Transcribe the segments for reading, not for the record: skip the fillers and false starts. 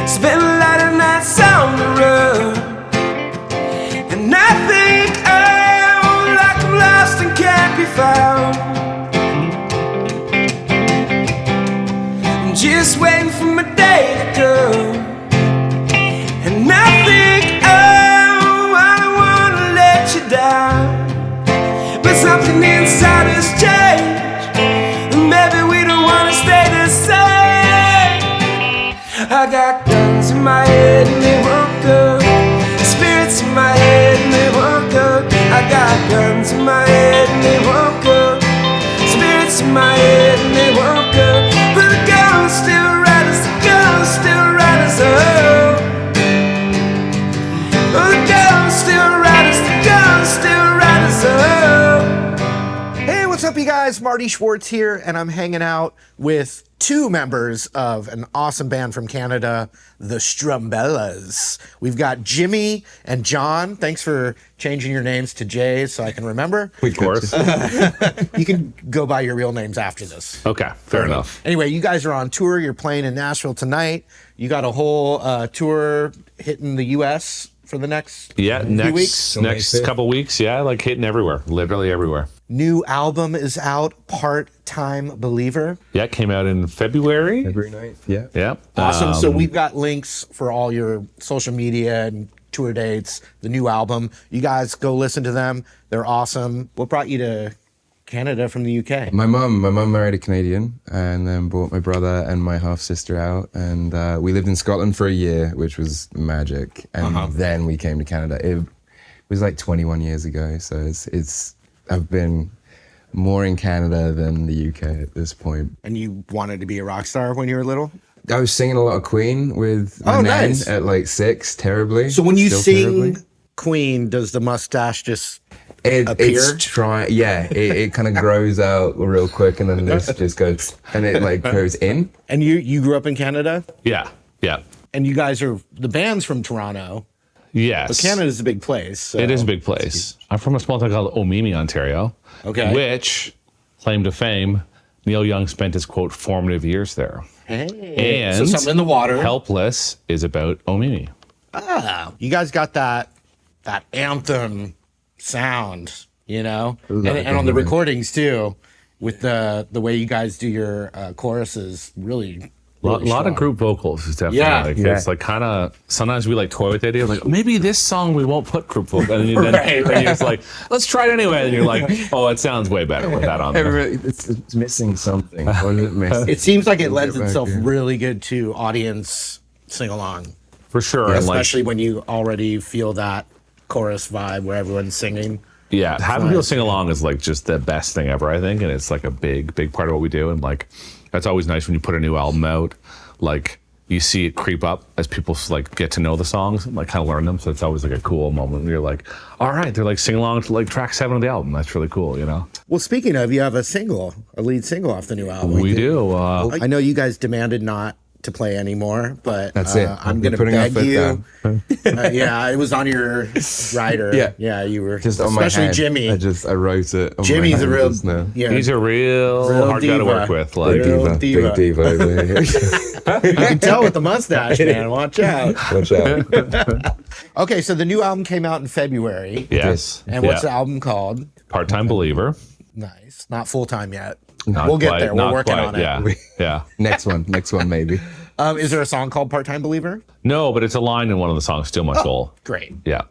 Spent a lot of nights on the road, and I think, oh, like I'm lost and can't be found. I'm just waiting for my day to go, and I think, oh, I don't wanna let you down, but something inside has changed, and maybe we don't wanna stay the same. I got guns in my head and they won't go, spirits in my head and they won't go. I got guns in my head and they won't go, spirits in my head and they won't go. But the guns still ride us, the guns still ride us, oh. Oh, the guns still ride us, the guns still ride us, oh. Hey, what's up, you guys? Marty Schwartz here, and I'm hanging out with two members of an awesome band from Canada, the Strumbellas. We've got Jimmy and John. Thanks for changing your names to Jay so I can remember. Of course. You can go by your real names after this. Okay, fair enough. Anyway, you guys are on tour. You're playing in Nashville tonight. You got a whole tour hitting the U.S. for the next few weeks? Next couple weeks, yeah, like hitting everywhere, literally everywhere. New album is out, Part-Time Believer. Yeah, it came out in February. February 9th, yeah. Yeah. Awesome. So we've got links for all your social media and tour dates, the new album. You guys go listen to them. They're awesome. What brought you to Canada from the UK? My mum married a Canadian and then brought my brother and my half sister out, and we lived in Scotland for a year, which was magic. And then we came to Canada. It was like 21 years ago, so I've been more in Canada than the UK at this point. And you wanted to be a rock star when you were little? I was singing a lot of Queen with my nan at like 6, terribly. So when you Still sing terribly. Queen, does the mustache just appear? It kind of grows out real quick, and then this just goes, and it like goes in. And you grew up in Canada? Yeah. And you guys are, the band's from Toronto. Yes. But Canada's a big place. So. It is a big place. I'm from a small town called Omemee, Ontario. Okay. Which, claim to fame, Neil Young spent his, quote, formative years there. Hey. And so something in the water. Helpless is about Omemee. Ah, you guys got that anthem sound, you know? And on the recordings too, with the way you guys do your choruses, really A lot of group vocals is definitely it's like kind of, sometimes we like toy with the idea of like, maybe this song we won't put group vocals. And then you're just like, let's try it anyway. And you're like, oh, it sounds way better with that on there. It's missing something. What is it missing? It seems like it lends itself really good to audience sing-along. For sure. Yeah, and especially when you already feel that chorus vibe where everyone's singing. Yeah, having people sing along is like just the best thing ever, I think. And it's like a big part of what we do. And like, that's always nice when you put a new album out. Like, you see it creep up as people like get to know the songs and like kind of learn them. So it's always like a cool moment where you're like, all right, they're like singing along to like track 7 of the album. That's really cool, you know? Well, speaking of, you have a lead single off the new album. We do. I know you guys demanded not to play anymore, but That's it. I'm going to beg you. Yeah, it was on your rider. Yeah, you were. Just on my especially hand. Jimmy. I wrote it. On Jimmy's my a real. hand now. Yeah, He's a real hard guy to work with. Like, Real Big diva over here. you can tell with the mustache, man. Watch out. Watch out. Okay, so the new album came out in February. yes. And what's the album called? Part-Time Believer. Nice. Not full time yet. Not We'll get quite, there. We're not working quite, on it. Yeah. Next one maybe. Is there a song called Part-Time Believer? No, but it's a line in one of the songs, Steal My Soul. Great. Yeah.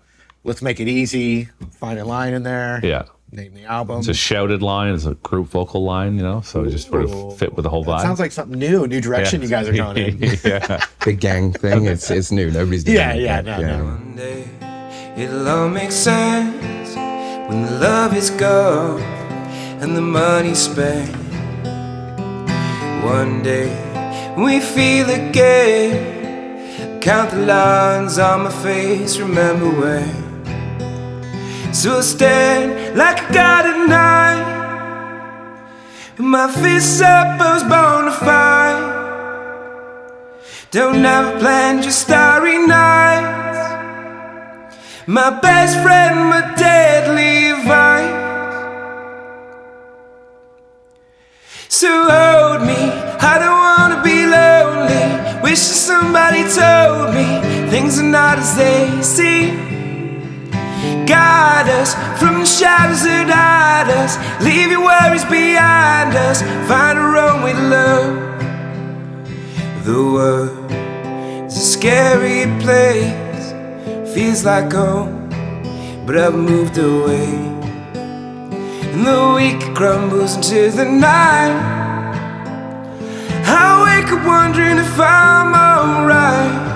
Let's make it easy. Find a line in there. Yeah. Name the album. It's a shouted line. It's a group vocal line, you know? So it just sort of fit with the whole vibe. Sounds like something new direction you guys are going in. Yeah. Big gang thing. It's new. Nobody's doing it. No. One day it'll all make sense when the love is gone and the money spent. One day we feel again. Count the lines on my face, remember when. So I stand like a god at night, with my fists up, I was born to fight. Don't have a plan, just starry nights. My best friend, my deadly vice. So hold me, I don't wanna be lonely Wishing somebody told me things are not as they seem. Guide us from the shadows that hide us. Leave your worries behind us. Find our own way to love. The world is a scary place. Feels like home, but I've moved away. And the week crumbles into the night. I wake up wondering if I'm alright.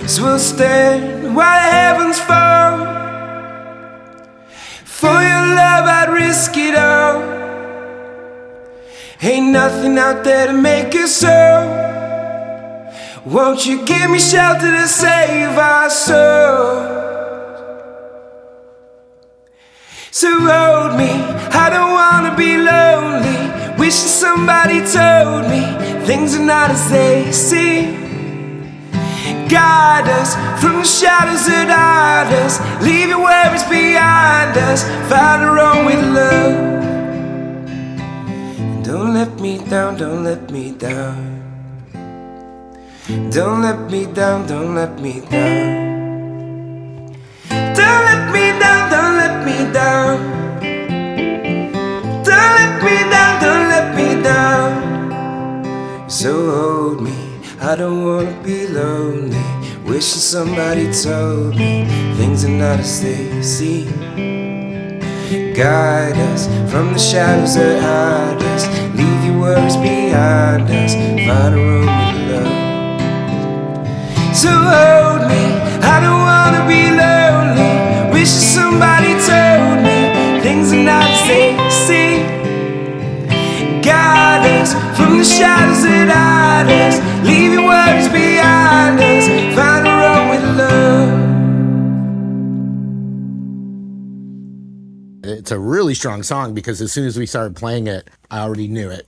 So we'll stand while the heavens fall. For your love I'd risk it all. Ain't nothing out there to make us so. Won't you give me shelter to save our souls? So hold me, I don't wanna be lonely. Wishing somebody told me things are not as they seem. Guide us from the shadows that hide us. Leave your worries behind us. Find our own way to love. Don't let me down, don't let me down. Don't let me down, don't let me down. Don't let me down, don't let me down. Don't let me down, don't let me down. So hold me, I don't wanna be lonely. Wishing somebody told me things are not as they seem. Guide us from the shadows that hide us. Leave your worries behind us. Find a room with love. So hold me, I don't wanna be lonely. Wishing somebody told me things are not as they seem. Guide us from the shadows that hide us. Leave your worries behind us. Find a road with love. It's a really strong song because as soon as we started playing it, I already knew it.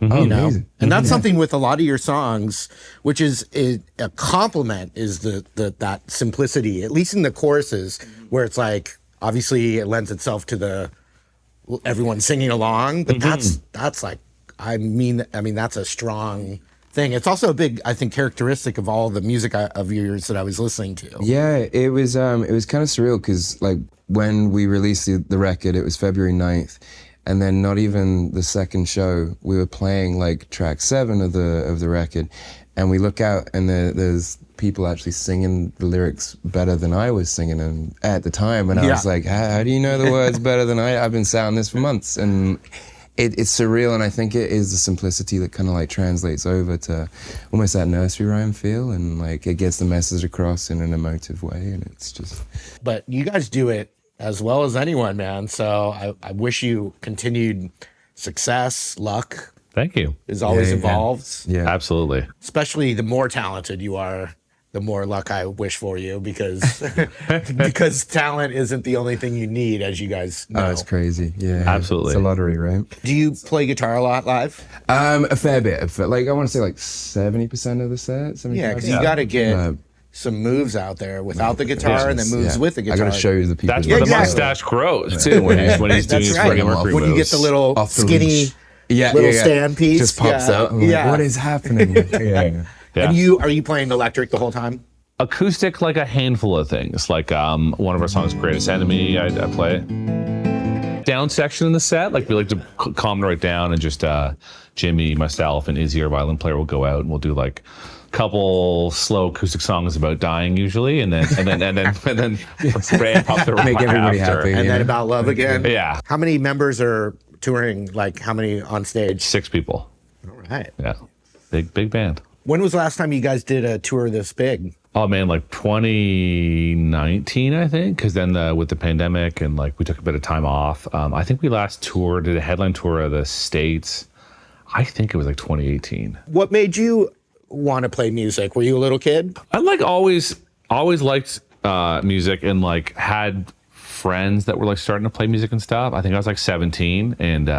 Oh, You know, amazing. and that's something with a lot of your songs, which is a compliment, is that simplicity, at least in the choruses, where it's like obviously it lends itself to the everyone singing along, but that's like I mean that's a strong thing. It's also a big, I think, characteristic of all the music of yours that I was listening to. Yeah, it was kind of surreal because like when we released the record, it was February 9th. And then not even the second show, we were playing like track 7 of the record, and we look out and there's people actually singing the lyrics better than I was singing them at the time, and I was like, how do you know the words better than I've been sounding this for months? And it's surreal, and I think it is the simplicity that kind of like translates over to almost that nursery rhyme feel, and like it gets the message across in an emotive way, and it's just. But you guys do it as well as anyone, man. So I wish you continued success, luck. Thank you. Is always Yeah. involved. Yeah. Absolutely. Especially the more talented you are, the more luck I wish for you, because because talent isn't the only thing you need, as you guys know. Oh, it's crazy. Yeah. Absolutely. It's a lottery, right? Do you play guitar a lot live? A fair bit. Like I want to say like 70% of the set. 75%. Yeah, because you got to get some moves out there without the guitar and then moves with the guitar. I got to show you the people. That's that where the exactly. mustache grows too when he's doing That's his right. Freddie Mercury When you get moves. the little Off the skinny leash. little stand piece. Just pops out. I'm like, what is happening? Yeah. Yeah. And are you playing electric the whole time? Acoustic, like a handful of things. Like one of our songs, Greatest Enemy, I play. Down section in the set, like we like to calm it right down, and just Jimmy, myself, and Izzy, our violin player, will go out and we'll do like a couple slow acoustic songs about dying usually, and then ramp up the Make everybody after. happy. And Yeah. then about love again? Yeah. How many members are touring? Like how many on stage? 6 people. All right. Yeah. Big band. When was the last time you guys did a tour this big? Oh man, like 2019, I think, because then with the pandemic and like we took a bit of time off. I think we last did a headline tour of the States. I think it was like 2018. What made you want to play music? Were you a little kid? I like always liked music, and like had friends that were like starting to play music and stuff. I think I was like 17, and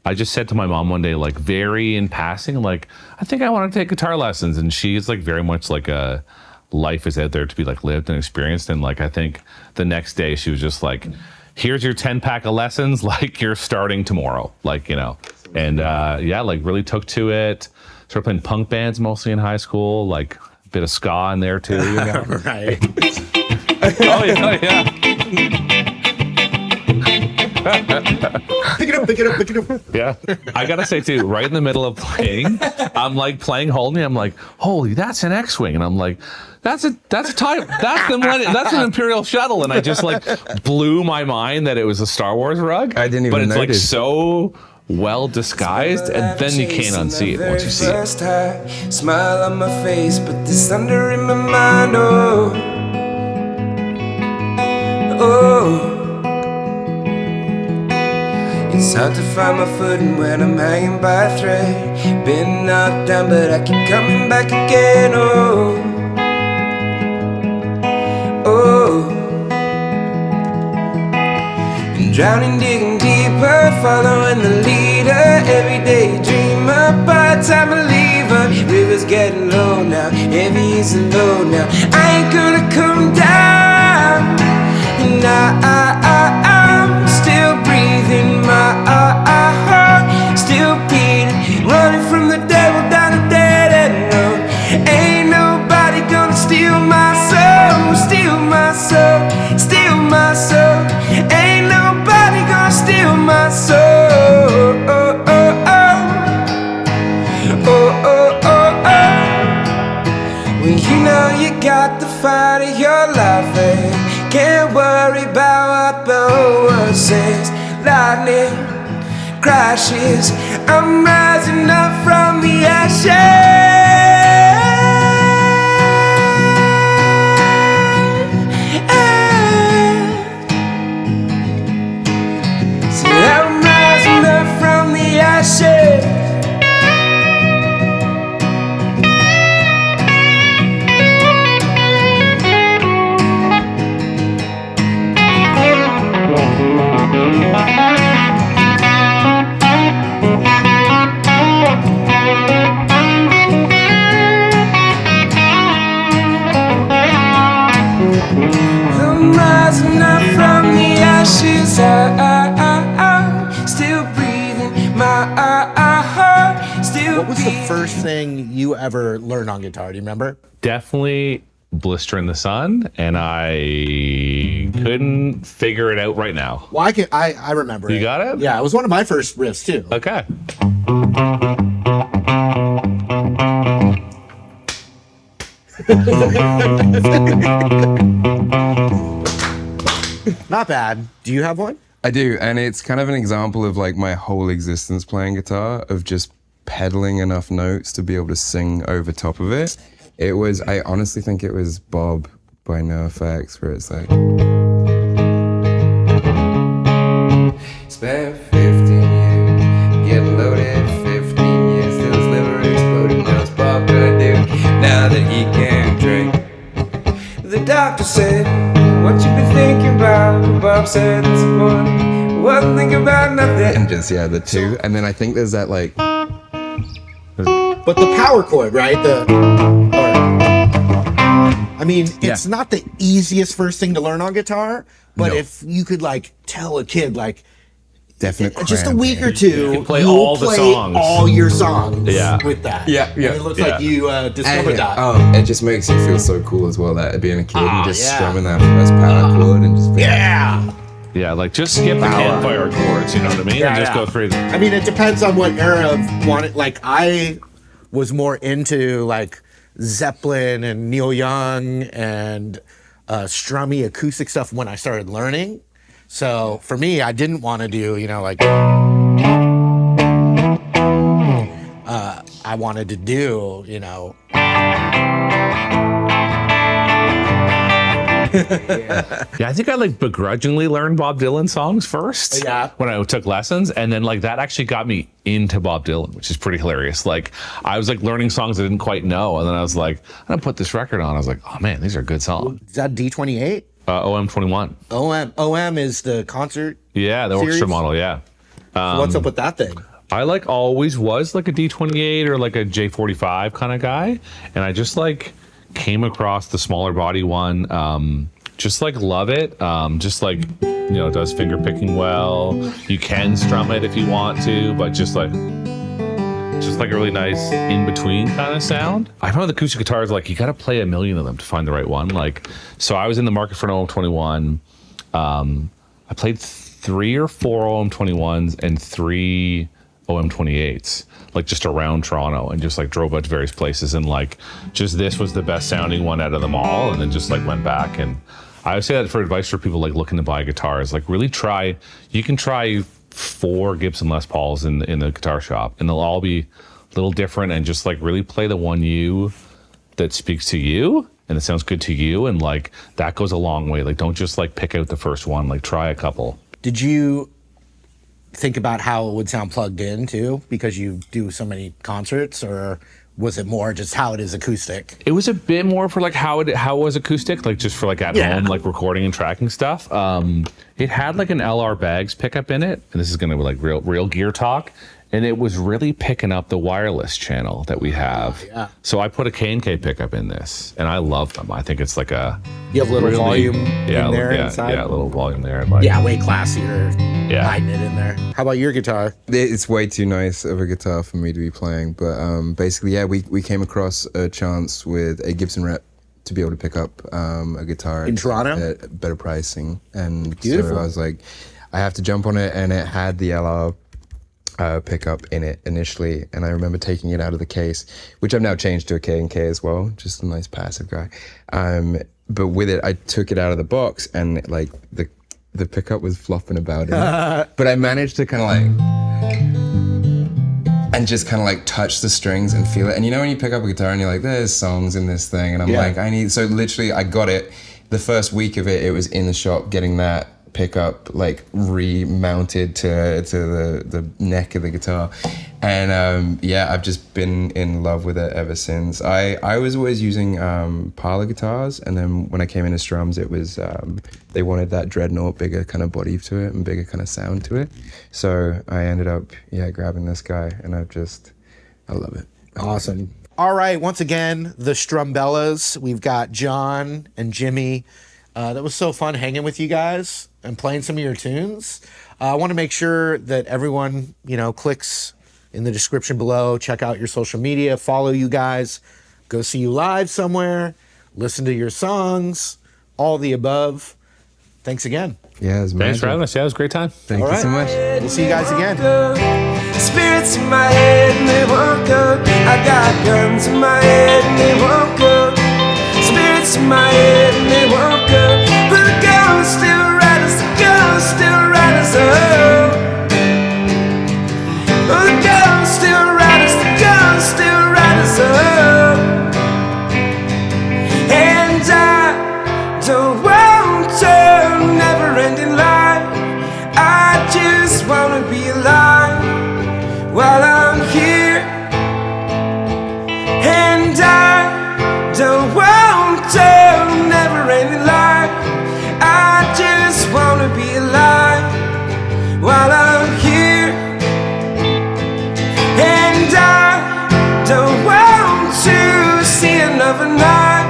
I just said to my mom one day, like very in passing, like, I think I want to take guitar lessons. And she's like very much like a life is out there to be like lived and experienced. And like, I think the next day she was just like, here's your 10-pack of lessons. Like you're starting tomorrow, like, you know, and yeah, like really took to it, started playing punk bands mostly in high school, like a bit of ska in there too. You know? Right. Oh yeah. Pick it up. Yeah. I gotta say too, right in the middle of playing, I'm like playing Hold Me. I'm like, holy, that's an X-wing, and I'm like, that's an Imperial shuttle, and I just like blew my mind that it was a Star Wars rug. I didn't even But it's like notice. so well disguised, and then you can't unsee it once you see it. Smile on my face, but there's thunder in my mind. Oh, oh. It's hard to find my footing when I'm hanging by a thread. Been knocked down, but I keep coming back again. Oh, oh. And drowning, digging deeper, following the leader. Everyday dreamer, part-time believer. River's getting low now, heavy is the load now. I ain't gonna come down. And I'm still breathing, my heart still beating, running from the devil down a dead end road. Ain't nobody gonna steal my soul, steal my soul, steal my soul. Ain't nobody gonna steal my soul. Oh, oh, oh. Oh, oh, oh, oh. When you know you got the fight of your life, and can't worry about what the whole world says. Lightning crashes, I'm rising up from the ashes. So I'm rising up from the ashes. I'm rising up from the ashes. I'm still breathing. My heart still What was the beating. first thing you ever learned on guitar? Do you remember? Definitely Blister in the Sun, and I couldn't figure it out right now. Well, I remember it. You got it? Yeah, it was one of my first riffs too. Okay. Not bad. Do you have one? I do, and it's kind of an example of like my whole existence playing guitar, of just pedaling enough notes to be able to sing over top of it. It was, I honestly think it was Bob by NoFX, where it's like, Spent 15 years getting loaded, 15 years till his liver exploded. Now what's Bob gonna do now that he can't drink? The doctor said, what you been thinking about? Bob said, it's a point. Wasn't thinking about nothing. and just, yeah, the two. And then I think there's that like, But the power chord, right? I mean, it's not the easiest first thing to learn on guitar, but No. if you could like tell a kid like definite just a cramp. week or two, can play you'll all the play songs. all your songs Yeah. with that. Yeah, yeah, And it looks yeah. like you discovered And, that. oh, it just makes you feel so cool as well, that being a kid and just yeah. strumming that first power chord and just being, Yeah. Yeah, like just skip the campfire chords, you know what I mean? Yeah, and just yeah. go through them. I mean, it depends on what era of wanted. Like, I was more into like Zeppelin and Neil Young and strummy acoustic stuff when I started learning. So for me, I didn't want to do, like, I wanted to do, Yeah, I think I like begrudgingly learned Bob Dylan songs first. Yeah. When I took lessons, and then like that actually got me into Bob Dylan, which is pretty hilarious. Like I was like learning songs I didn't quite know, and then I was like, I'm gonna put this record on. I was like, oh man, these are good songs. is that D28? OM21. OM is the concert. Yeah, the Series? orchestra model. Yeah. So what's up with that thing? I like always was like a D28 or like a J45 kind of guy, and I just like came across the smaller body one. Just like love it. Just like does finger picking well. You can strum it if you want to, but just like just like a really nice in-between kind of sound. I found the acoustic guitars, like, you got to play a million of them to find the right one. Like, so I was in the market for an OM21. I played 3 or 4 OM21s and 3 OM28s, like just around Toronto, and just like drove out to various places, and like just this was the best sounding one out of them all, and then just like went back. And I would say that for advice for people like looking to buy guitars, like really try, you can try 4 Gibson Les Pauls in the guitar shop, and they'll all be a little different, and just like really play the one that speaks to you and it sounds good to you, and like that goes a long way. Like, don't just like pick out the first one, like try a couple. Did you think about how it would sound plugged in too, because you do so many concerts, or was it more just how it is acoustic? It was a bit more for like how it was acoustic, like just for like at home, like recording and tracking stuff. It had like an LR Baggs pickup in it, and this is gonna be like real gear talk. And it was really picking up the wireless channel that we have. Yeah. So I put a K&K pickup in this, and I love them. I think it's like a... You have a little volume in there yeah, inside? Yeah, a little volume there. And like, yeah, way classier hiding it in there. How about your guitar? It's way too nice of a guitar for me to be playing, but basically, yeah, we came across a chance with a Gibson rep to be able to pick up a guitar in Toronto at better pricing, and Beautiful. so I was like, I have to jump on it, and it had the LR pickup in it initially, and I remember taking it out of the case, which I've now changed to a K&K as well, just a nice passive guy. But with it, I took it out of the box, and like the pickup was flopping about in it. But I managed to kind of like, and just kind of like touch the strings and feel it. And you know when you pick up a guitar and you're like, there's songs in this thing, and I'm like, so literally I got it, the first week of it was in the shop getting that pickup like remounted to the neck of the guitar, and I've just been in love with it ever since. I was always using parlor guitars, and then when I came into Strums, it was they wanted that dreadnought, bigger kind of body to it and bigger kind of sound to it, so I ended up grabbing this guy, and I love it. Awesome. All right, once again, the Strumbellas. We've got John and Jimmy. That was so fun hanging with you guys and playing some of your tunes. I want to make sure that everyone, clicks in the description below, check out your social media, follow you guys, go see you live somewhere, listen to your songs, all the above. Thanks again. Yeah, it was thanks for having us. Yeah, it was a great time. Thank you so much. We'll see you guys again. Spirits in my head and they won't go. I got guns in my head and they won't go. Spirits in my head and they won't go. But the gun still rattles, the gun still rattles, oh. Oh, the gun still rattles, the gun still rattles, oh. And I don't want a never-ending life. I just wanna be alive while I'm here. And I don't want a never-ending life. I just wanna be alive while I'm here. And I don't want to see another night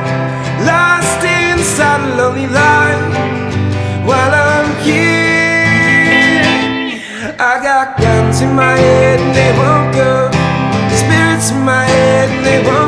lost inside a lonely life while I'm here. I got guns in my head and they won't go. Spirits in my head and they won't